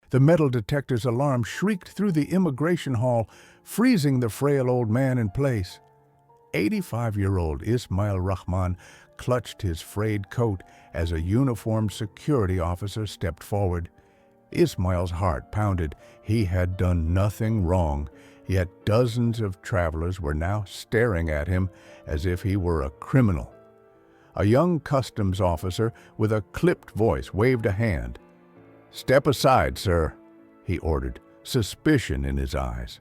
The metal detector's alarm shrieked through the immigration hall, freezing the frail old man in place. 85-year-old Ismail Rahman clutched his frayed coat as a uniformed security officer stepped forward. Ismail's heart pounded. He had done nothing wrong, yet dozens of travelers were now staring at him as if he were a criminal. A young customs officer with a clipped voice waved a hand. "Step aside, sir," he ordered, suspicion in his eyes.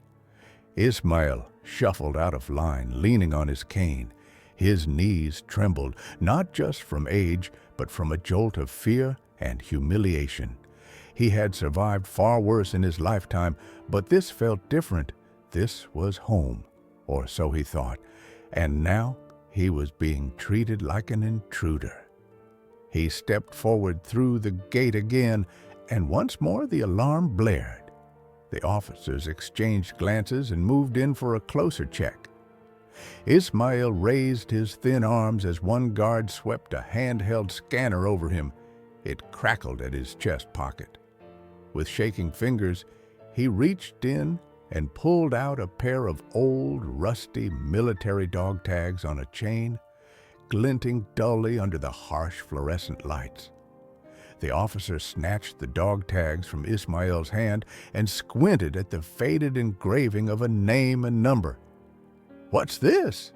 Ismail shuffled out of line, leaning on his cane. His knees trembled, not just from age, but from a jolt of fear and humiliation. He had survived far worse in his lifetime, but this felt different. This was home, or so he thought, and now he was being treated like an intruder. He stepped forward through the gate again, and once more the alarm blared. The officers exchanged glances and moved in for a closer check. Ismail raised his thin arms as one guard swept a handheld scanner over him. It crackled at his chest pocket. With shaking fingers, he reached in and pulled out a pair of old, rusty military dog tags on a chain, glinting dully under the harsh fluorescent lights. The officer snatched the dog tags from Ismail's hand and squinted at the faded engraving of a name and number. "What's this?"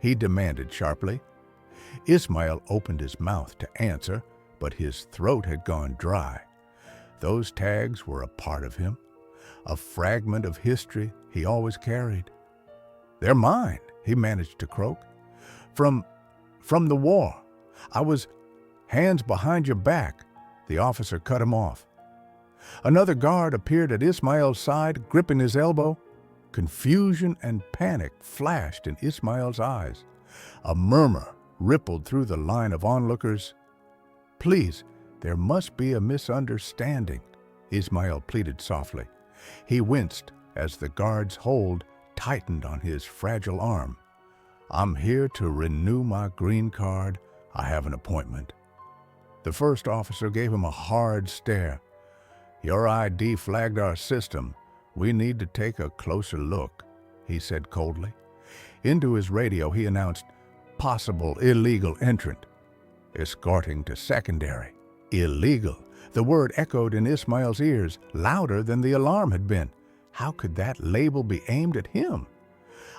he demanded sharply. Ismail opened his mouth to answer, but his throat had gone dry. Those tags were a part of him, a fragment of history he always carried. "They're mine," he managed to croak. From the war. I was hands behind your back." The officer cut him off. Another guard appeared at Ismail's side, gripping his elbow. Confusion and panic flashed in Ismail's eyes. A murmur rippled through the line of onlookers. "Please, there must be a misunderstanding," Ismail pleaded softly. He winced as the guard's hold tightened on his fragile arm. "I'm here to renew my green card. I have an appointment." The first officer gave him a hard stare. "Your ID flagged our system. We need to take a closer look," he said coldly. Into his radio he announced, "Possible illegal entrant. Escorting to secondary." Illegal. The word echoed in Ismail's ears, louder than the alarm had been. How could that label be aimed at him?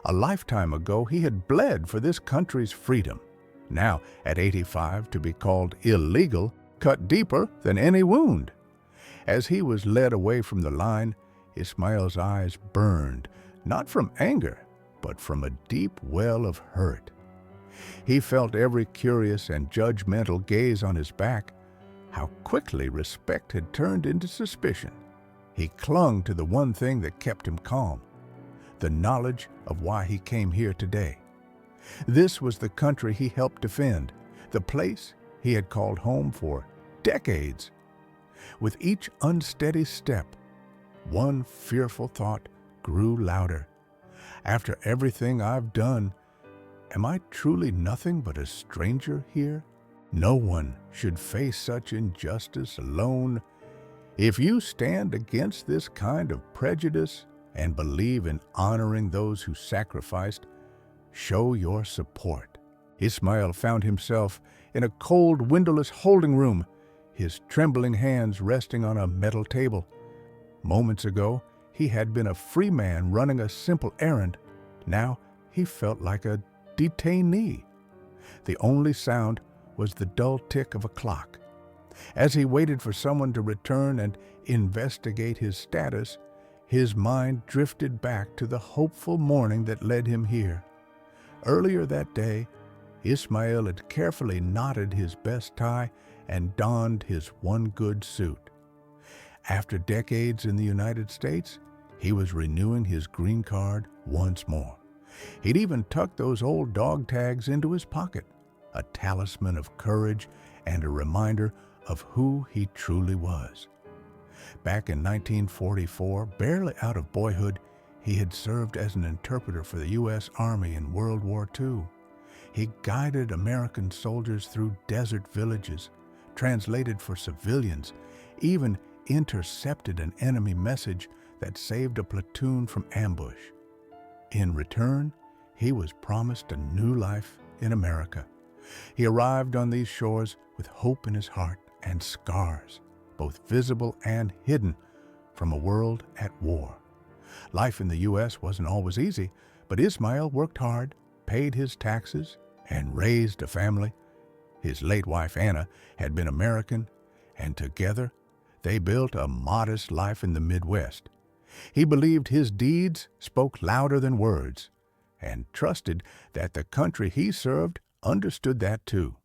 A lifetime ago he had bled for this country's freedom. Now, at 85, to be called illegal cut deeper than any wound. As he was led away from the line, Ismail's eyes burned, not from anger, but from a deep well of hurt. He felt every curious and judgmental gaze on his back. How quickly respect had turned into suspicion. He clung to the one thing that kept him calm, the knowledge of why he came here today. This was the country he helped defend, the place he had called home for decades. With each unsteady step, one fearful thought grew louder. After everything I've done, am I truly nothing but a stranger here? No one should face such injustice alone. If you stand against this kind of prejudice and believe in honoring those who sacrificed, show your support. Ismail found himself in a cold, windowless holding room, his trembling hands resting on a metal table. Moments ago, he had been a free man running a simple errand. Now he felt like a detainee. The only sound was the dull tick of a clock. As he waited for someone to return and investigate his status, his mind drifted back to the hopeful morning that led him here. Earlier that day, Ismail had carefully knotted his best tie and donned his one good suit. After decades in the United States, he was renewing his green card once more. He'd even tucked those old dog tags into his pocket, a talisman of courage and a reminder of who he truly was. Back in 1944, barely out of boyhood, he had served as an interpreter for the U.S. Army in World War II. He guided American soldiers through desert villages, translated for civilians, even intercepted an enemy message that saved a platoon from ambush. In return, he was promised a new life in America. He arrived on these shores with hope in his heart and scars, both visible and hidden, from a world at war. Life in the U.S. wasn't always easy, but Ismail worked hard, paid his taxes, and raised a family. His late wife Anna had been American, and together they built a modest life in the Midwest. He believed his deeds spoke louder than words, and trusted that the country he served understood that too.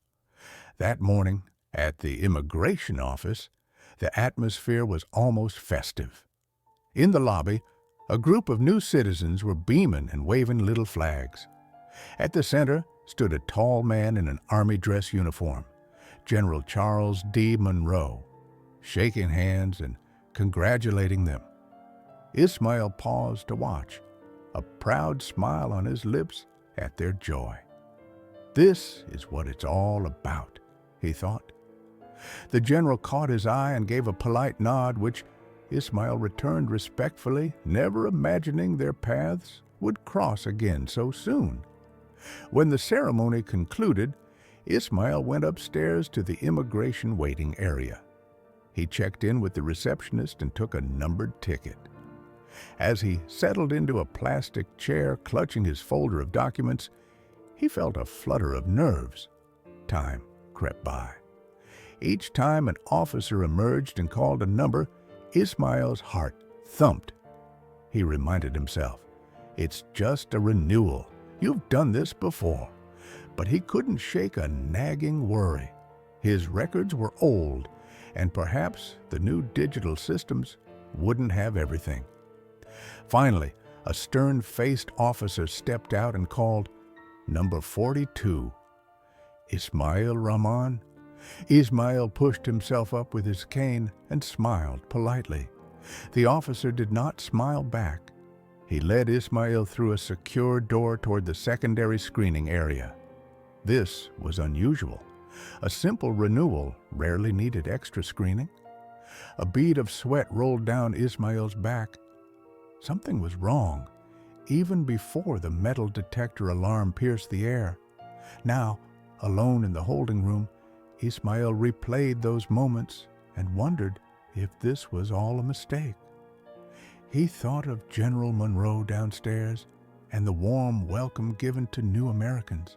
That morning, at the immigration office, the atmosphere was almost festive. In the lobby, a group of new citizens were beaming and waving little flags. At the center stood a tall man in an army dress uniform, General Charles D. Monroe, shaking hands and congratulating them. Ismail paused to watch, a proud smile on his lips at their joy. This is what it's all about, he thought. The general caught his eye and gave a polite nod, which Ismail returned respectfully, never imagining their paths would cross again so soon. When the ceremony concluded, Ismail went upstairs to the immigration waiting area. He checked in with the receptionist and took a numbered ticket. As he settled into a plastic chair, clutching his folder of documents, he felt a flutter of nerves. Time crept by. Each time an officer emerged and called a number, Ismail's heart thumped. He reminded himself, "It's just a renewal. You've done this before." But he couldn't shake a nagging worry. His records were old, and perhaps the new digital systems wouldn't have everything. Finally, a stern-faced officer stepped out and called, "Number 42. Ismail Rahman?" Ismail pushed himself up with his cane and smiled politely. The officer did not smile back. He led Ismail through a secure door toward the secondary screening area. This was unusual. A simple renewal rarely needed extra screening. A bead of sweat rolled down Ismail's back. Something was wrong, even before the metal detector alarm pierced the air. Now, alone in the holding room, Ismail replayed those moments and wondered if this was all a mistake. He thought of General Monroe downstairs and the warm welcome given to new Americans.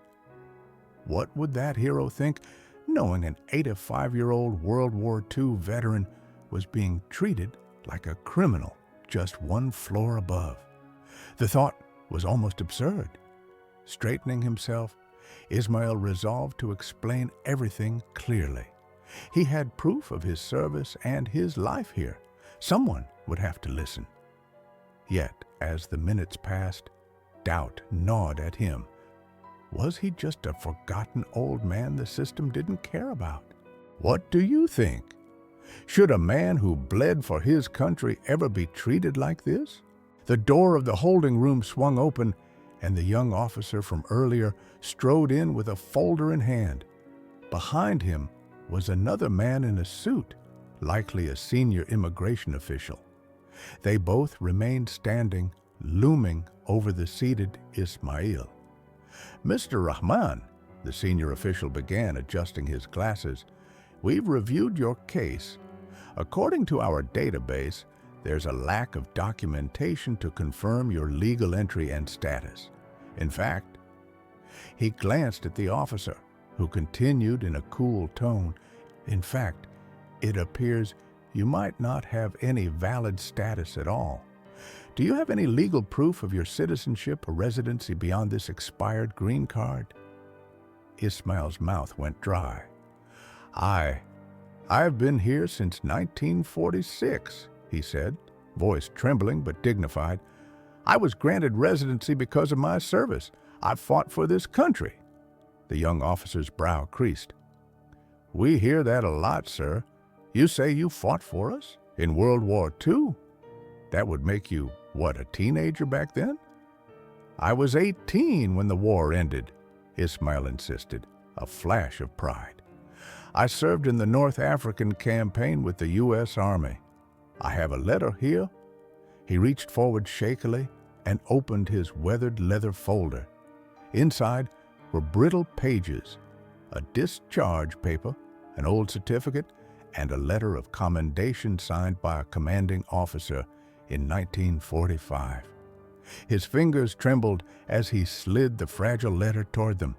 What would that hero think, knowing an 85-year-old World War II veteran was being treated like a criminal just one floor above? The thought was almost absurd. Straightening himself, Ismail resolved to explain everything clearly. He had proof of his service and his life here. Someone would have to listen. Yet, as the minutes passed, doubt gnawed at him. Was he just a forgotten old man the system didn't care about? What do you think? Should a man who bled for his country ever be treated like this? The door of the holding room swung open, and the young officer from earlier strode in with a folder in hand. Behind him was another man in a suit, likely a senior immigration official. They both remained standing, looming over the seated Ismail. "Mr. Rahman," the senior official began, adjusting his glasses, "we've reviewed your case. According to our database, there's a lack of documentation to confirm your legal entry and status. In fact," he glanced at the officer, who continued in a cool tone, "in fact, it appears you might not have any valid status at all. Do you have any legal proof of your citizenship or residency beyond this expired green card?" Ismail's mouth went dry. I've been here since 1946, he said, voice trembling but dignified. "I was granted residency because of my service. I fought for this country." The young officer's brow creased. "We hear that a lot, sir. You say you fought for us? In World War II? That would make you, what, a teenager back then?" "I was 18 when the war ended," Ismail insisted, a flash of pride. "I served in the North African campaign with the U.S. Army. I have a letter here." He reached forward shakily and opened his weathered leather folder. Inside were brittle pages, a discharge paper, an old certificate, and a letter of commendation signed by a commanding officer in 1945. His fingers trembled as he slid the fragile letter toward them.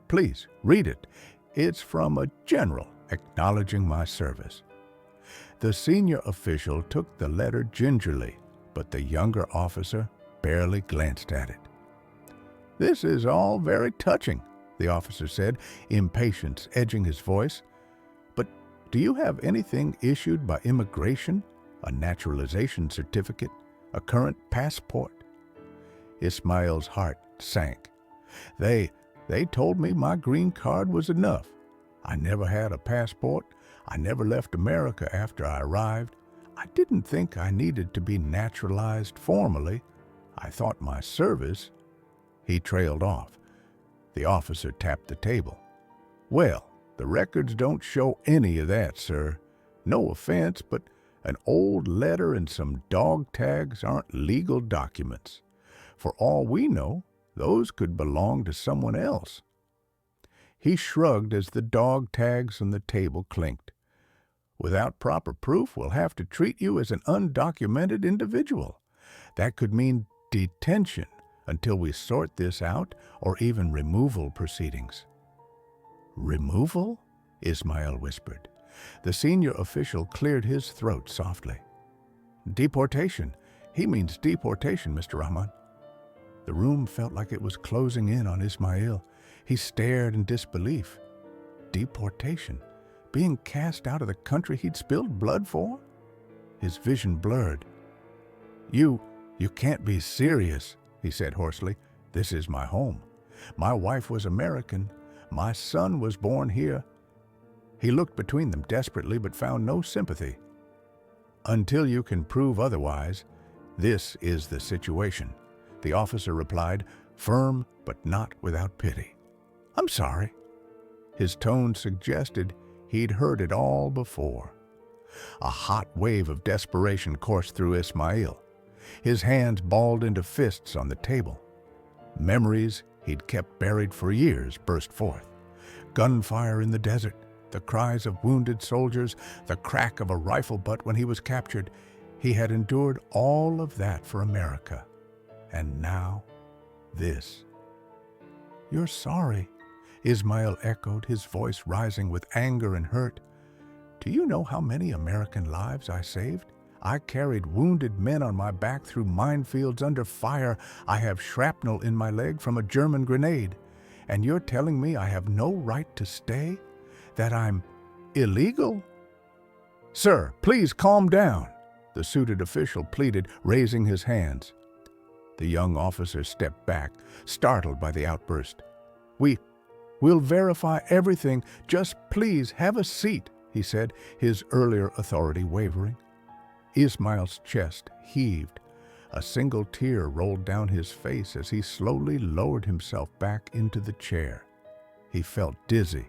"Please, read it. It's from a general acknowledging my service." The senior official took the letter gingerly, but the younger officer barely glanced at it. "This is all very touching," the officer said, impatience edging his voice. "But do you have anything issued by immigration? A naturalization certificate? A current passport?" Ismail's heart sank. They told me my green card was enough. I never had a passport. I never left America after I arrived. I didn't think I needed to be naturalized formally. I thought my service—" He trailed off. The officer tapped the table. "Well, the records don't show any of that, sir. No offense, but an old letter and some dog tags aren't legal documents. For all we know, those could belong to someone else." He shrugged as the dog tags on the table clinked. "Without proper proof, we'll have to treat you as an undocumented individual. That could mean detention until we sort this out, or even removal proceedings." "Removal?" Ismail whispered. The senior official cleared his throat softly. "Deportation. He means deportation, Mr. Rahman." The room felt like it was closing in on Ismail. He stared in disbelief. Deportation? Being cast out of the country he'd spilled blood for? His vision blurred. You can't be serious," he said hoarsely. "This is my home. My wife was American. My son was born here." He looked between them desperately but found no sympathy. "Until you can prove otherwise, this is the situation," the officer replied, firm but not without pity. "I'm sorry." His tone suggested he'd heard it all before. A hot wave of desperation coursed through Ismail. His hands balled into fists on the table. Memories he'd kept buried for years burst forth. Gunfire in the desert, the cries of wounded soldiers, the crack of a rifle butt when he was captured. He had endured all of that for America. And now, this. "You're sorry," Ismail echoed, his voice rising with anger and hurt. "Do you know how many American lives I saved? I carried wounded men on my back through minefields under fire. I have shrapnel in my leg from a German grenade. And you're telling me I have no right to stay? That I'm illegal?" "Sir, please calm down," the suited official pleaded, raising his hands. The young officer stepped back, startled by the outburst. We'll verify everything. Just please have a seat," he said, his earlier authority wavering. Ismail's chest heaved. A single tear rolled down his face as he slowly lowered himself back into the chair. He felt dizzy,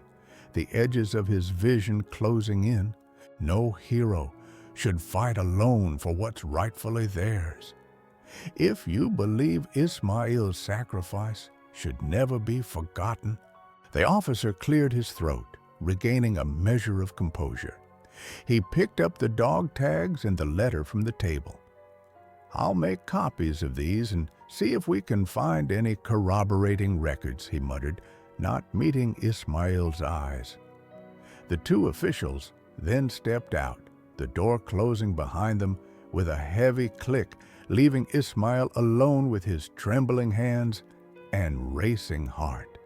the edges of his vision closing in. No hero should fight alone for what's rightfully theirs. If you believe Ismail's sacrifice should never be forgotten. The officer cleared his throat, regaining a measure of composure. He picked up the dog tags and the letter from the table. "I'll make copies of these and see if we can find any corroborating records," he muttered, not meeting Ismail's eyes. The two officials then stepped out, the door closing behind them with a heavy click, leaving Ismail alone with his trembling hands and racing heart.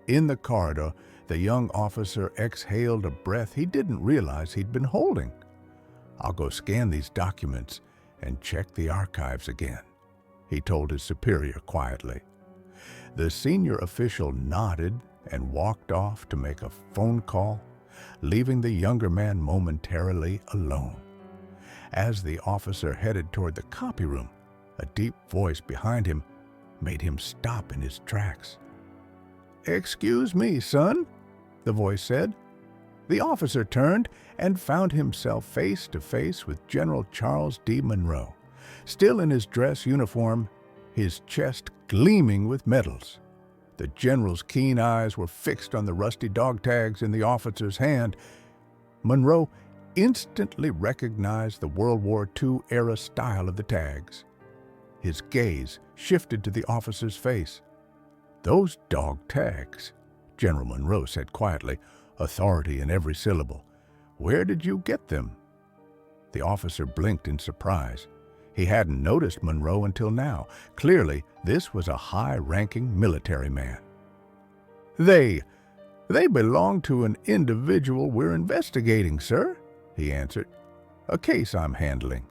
In the corridor, the young officer exhaled a breath he didn't realize he'd been holding. "I'll go scan these documents and check the archives again," he told his superior quietly. The senior official nodded and walked off to make a phone call, leaving the younger man momentarily alone. As the officer headed toward the copy room, a deep voice behind him made him stop in his tracks. "Excuse me, son," the voice said. The officer turned and found himself face to face with General Charles D. Monroe, still in his dress uniform, his chest gleaming with medals. The general's keen eyes were fixed on the rusty dog tags in the officer's hand. Monroe instantly recognized the World War II-era style of the tags. His gaze shifted to the officer's face. "Those dog tags," General Monroe said quietly, authority in every syllable. "Where did you get them?" The officer blinked in surprise. He hadn't noticed Monroe until now. Clearly, this was a high-ranking military man. They belong to an individual we're investigating, sir," he answered. "A case I'm handling."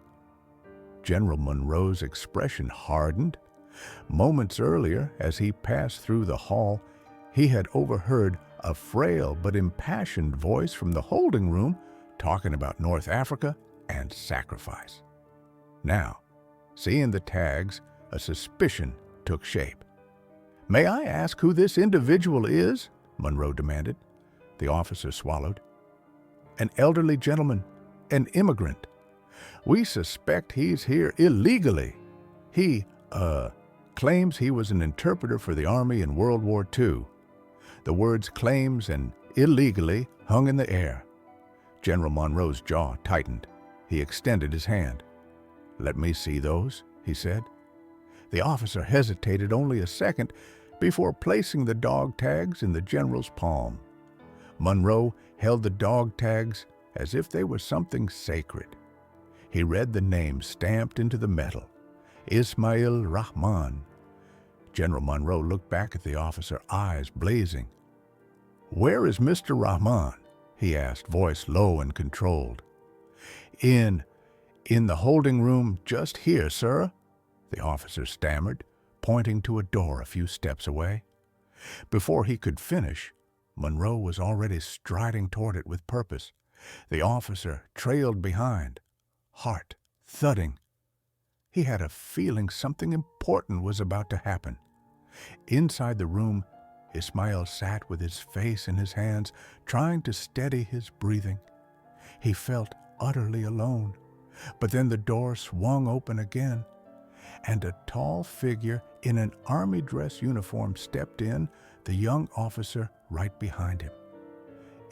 General Monroe's expression hardened. Moments earlier, as he passed through the hall, he had overheard a frail but impassioned voice from the holding room talking about North Africa and sacrifice. Now, seeing the tags, a suspicion took shape. "May I ask who this individual is?" Monroe demanded. The officer swallowed. "An elderly gentleman, an immigrant. We suspect he's here illegally. He, claims he was an interpreter for the Army in World War II." The words "claims" and "illegally" hung in the air. General Monroe's jaw tightened. He extended his hand. "Let me see those," he said. The officer hesitated only a second before placing the dog tags in the general's palm. Monroe held the dog tags as if they were something sacred. He read the name stamped into the metal, Ismail Rahman. General Monroe looked back at the officer, eyes blazing. "Where is Mr. Rahman?" he asked, voice low and controlled. In the holding room just here, sir," the officer stammered, pointing to a door a few steps away. Before he could finish, Monroe was already striding toward it with purpose. The officer trailed behind, heart thudding. He had a feeling something important was about to happen. Inside the room, Ismail sat with his face in his hands, trying to steady his breathing. He felt utterly alone. But then the door swung open again, and a tall figure in an army dress uniform stepped in, the young officer right behind him.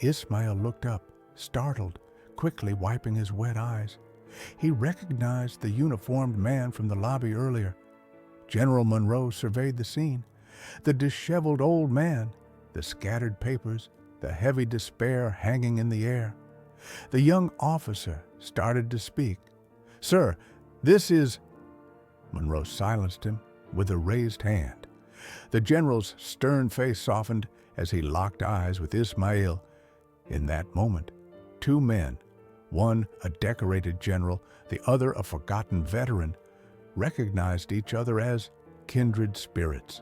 Ismail looked up, startled, quickly wiping his wet eyes. He recognized the uniformed man from the lobby earlier. General Monroe surveyed the scene. The disheveled old man, the scattered papers, the heavy despair hanging in the air. The young officer started to speak. "Sir, this is—" Monroe silenced him with a raised hand. The general's stern face softened as he locked eyes with Ismail. In that moment, two men, one a decorated general, the other a forgotten veteran, recognized each other as kindred spirits.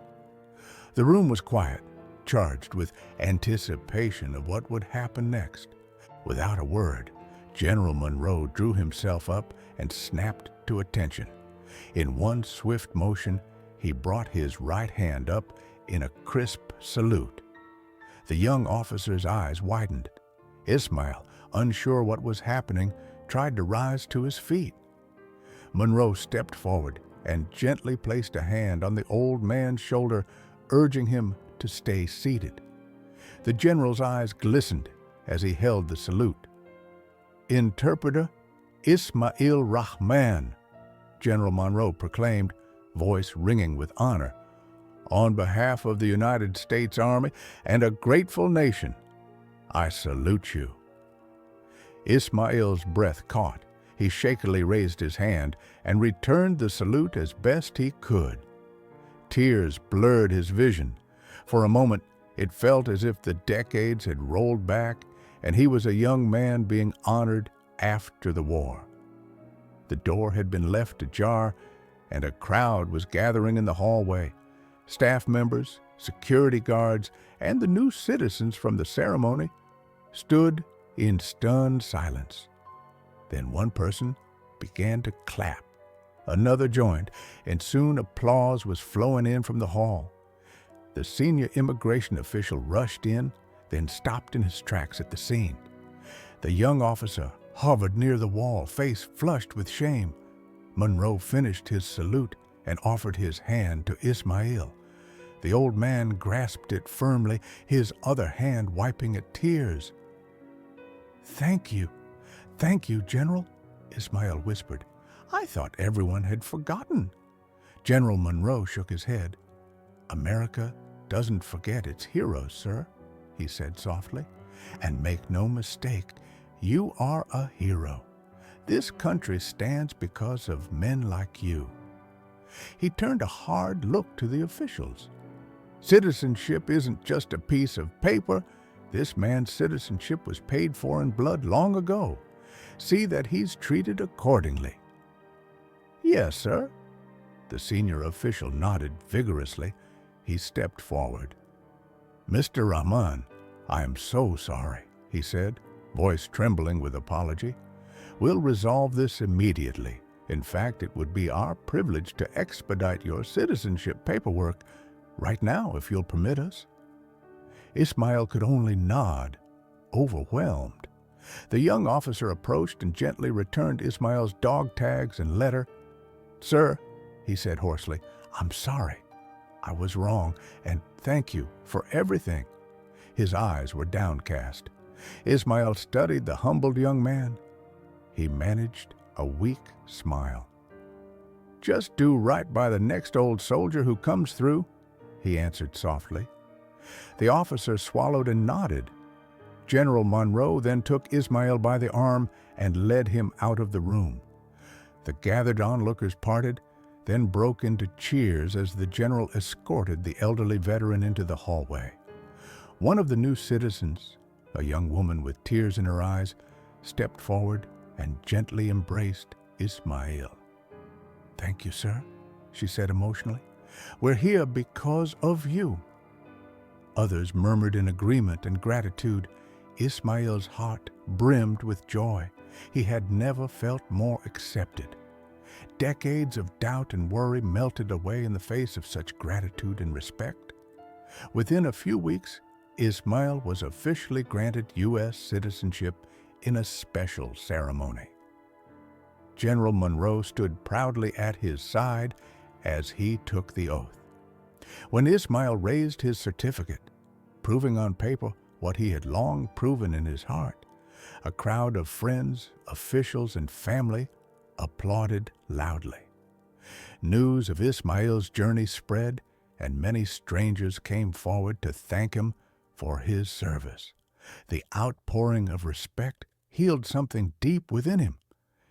The room was quiet, charged with anticipation of what would happen next. Without a word, General Monroe drew himself up and snapped to attention. In one swift motion, he brought his right hand up in a crisp salute. The young officer's eyes widened. Ismail, unsure what was happening, tried to rise to his feet. Monroe stepped forward and gently placed a hand on the old man's shoulder, urging him to stay seated. The general's eyes glistened as he held the salute. "Interpreter Ismail Rahman," General Monroe proclaimed, voice ringing with honor. "On behalf of the United States Army and a grateful nation, I salute you." Ismail's breath caught. He shakily raised his hand and returned the salute as best he could. Tears blurred his vision. For a moment, it felt as if the decades had rolled back and he was a young man being honored after the war. The door had been left ajar, and a crowd was gathering in the hallway. Staff members, security guards, and the new citizens from the ceremony stood in stunned silence. Then one person began to clap. Another joined, and soon applause was flowing in from the hall. The senior immigration official rushed in, then stopped in his tracks at the scene. The young officer hovered near the wall, face flushed with shame. Monroe finished his salute and offered his hand to Ismail. The old man grasped it firmly, his other hand wiping at tears. Thank you, General," Ismail whispered. "I thought everyone had forgotten." General Monroe shook his head. "America doesn't forget its heroes, sir," he said softly. "And make no mistake, you are a hero. This country stands because of men like you." He turned a hard look to the officials. Citizenship isn't just a piece of paper. This man's citizenship was paid for in blood long ago. See that he's treated accordingly." "Yes, sir." The senior official nodded vigorously. He stepped forward. "Mr. Rahman, I am so sorry," he said, voice trembling with apology. "We'll resolve this immediately. In fact, it would be our privilege to expedite your citizenship paperwork right now, if you'll permit us." Ismail could only nod, overwhelmed. The young officer approached and gently returned Ismail's dog tags and letter. "Sir," he said hoarsely, "I'm sorry. I was wrong, and thank you for everything." His eyes were downcast. Ismail studied the humbled young man. He managed a weak smile. "Just do right by the next old soldier who comes through," he answered softly. The officer swallowed and nodded. General Monroe then took Ismail by the arm and led him out of the room. The gathered onlookers parted, then broke into cheers as the general escorted the elderly veteran into the hallway. One of the new citizens, a young woman with tears in her eyes, stepped forward and gently embraced Ismail. "Thank you, sir," she said emotionally. "We're here because of you." Others murmured in agreement and gratitude. Ismail's heart brimmed with joy. He had never felt more accepted. Decades of doubt and worry melted away in the face of such gratitude and respect. Within a few weeks, Ismail was officially granted U.S. citizenship in a special ceremony. General Monroe stood proudly at his side as he took the oath. When Ismail raised his certificate, proving on paper what he had long proven in his heart, a crowd of friends, officials, and family applauded loudly. News of Ismail's journey spread, and many strangers came forward to thank him for his service. The outpouring of respect healed something deep within him.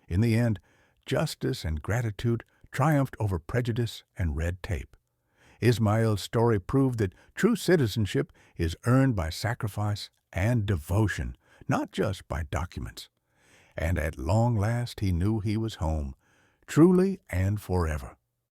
In the end, justice and gratitude triumphed over prejudice and red tape. Ismail's story proved that true citizenship is earned by sacrifice and devotion, not just by documents. And at long last he knew he was home, truly and forever.